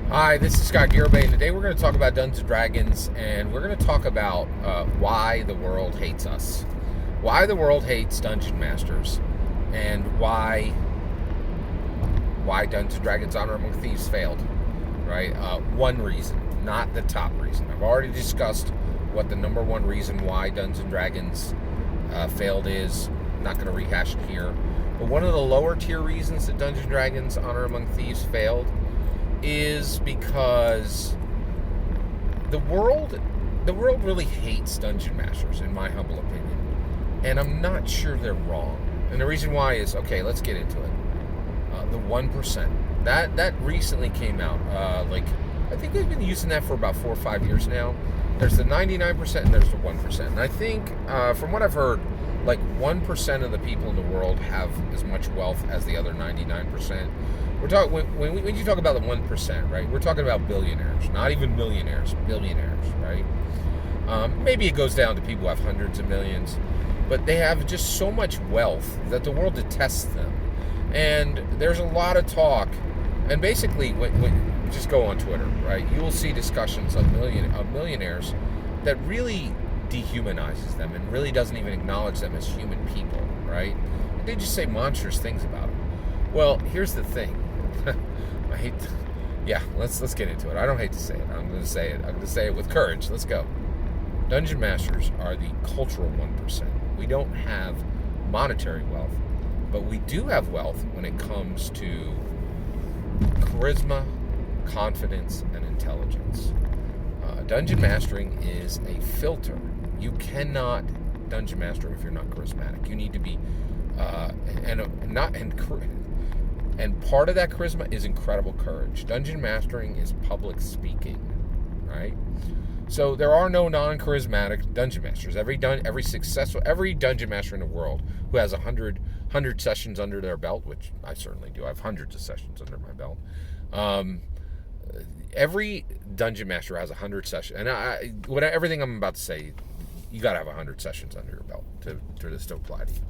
Hi, this is Scott Garibay, and today we're going to talk about Dungeons & Dragons, and we're going to talk about why the world hates us. Why the world hates Dungeon Masters, and why Dungeons & Dragons Honor Among Thieves failed, right? One reason, not the top reason. I've already discussed what the number one reason why Dungeons & Dragons failed is. I'm not going to rehash it here. But one of the lower tier reasons that Dungeons & Dragons Honor Among Thieves failed is because the world really hates Dungeon Masters, in my humble opinion. And I'm not sure they're wrong. And the reason why is, okay, let's get into it. The 1%. That recently came out. I think they've been using that for about 4 or 5 years now. There's the 99% and there's the 1%. And I think, from what I've heard, like 1% of the people in the world have as much wealth as the other 99%. We're talking when you talk about the 1%, right? We're talking about billionaires, not even millionaires, billionaires, right? Maybe it goes down to people who have hundreds of millions, but they have just so much wealth that the world detests them. And there's a lot of talk, and basically, when just go on Twitter, right? You will see discussions of millionaires that really dehumanizes them and really doesn't even acknowledge them as human people, right? They just say monstrous things about them. Well, here's the thing. Let's get into it. I don't hate to say it. I'm going to say it. I'm going to say it with courage. Let's go. Dungeon Masters are the cultural 1%. We don't have monetary wealth, but we do have wealth when it comes to charisma, confidence, and intelligence. Dungeon mastering is a filter. You cannot dungeon master if you're not charismatic. You need to be, and part of that charisma is incredible courage. Dungeon mastering is public speaking, right? So there are no non-charismatic dungeon masters. Every dungeon master in the world who has 100 sessions under their belt, which I certainly do. I have hundreds of sessions under my belt. Every dungeon master has 100 sessions, and everything I'm about to say, you got to have 100 sessions under your belt for this to apply to you.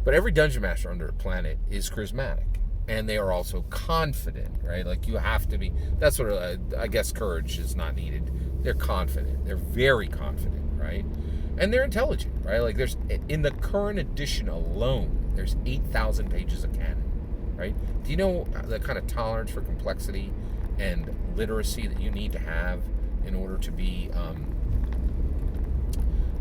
But every dungeon master under the planet is charismatic, and they are also confident, right? Like, you have to be. That's what I guess courage is not needed. They're confident. They're very confident, right? And they're intelligent, right? Like, there's, in the current edition alone, there's 8,000 pages of canon, right? Do you know the kind of tolerance for complexity and literacy that you need to have in order to be,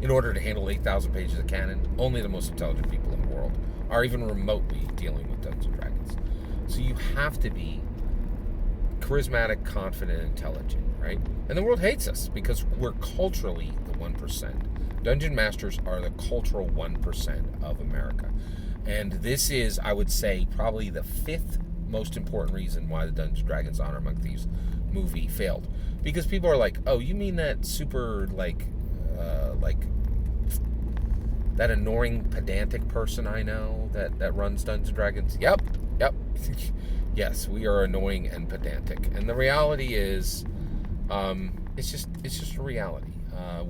in order to handle 8,000 pages of canon? Only the most intelligent people in the world are even remotely dealing with Dungeons & Dragons. So you have to be charismatic, confident, intelligent, right? And the world hates us because we're culturally the 1%. Dungeon Masters are the cultural 1% of America. And this is, I would say, probably the 5th most important reason why the Dungeons & Dragons Honor Among Thieves movie failed. Because people are like, oh, you mean that super, like that annoying, pedantic person I know that runs Dungeons & Dragons? Yep. Yes, we are annoying and pedantic. And the reality is, it's just a reality.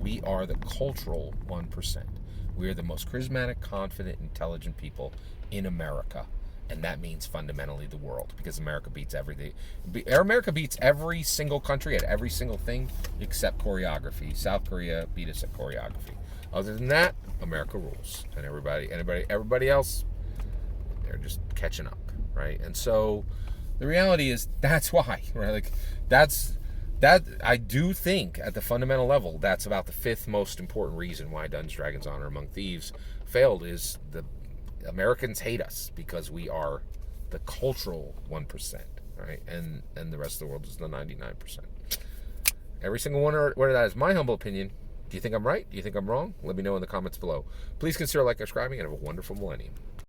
We are the cultural 1%. We are the most charismatic, confident, intelligent people in America. And that means fundamentally the world, because America beats everything. America beats every single country at every single thing except choreography. South Korea beat us at choreography. Other than that, America rules, and everybody else, they're just catching up, right? And so the reality is that's why, right? Like, that I do think at the fundamental level, that's about the 5th most important reason why Dungeons & Dragons Honor Among Thieves failed, is the Americans hate us because we are the cultural 1%, right? And the rest of the world is the 99%. Every single one of that is my humble opinion. Do you think I'm right? Do you think I'm wrong? Let me know in the comments below. Please consider subscribing, and have a wonderful millennium.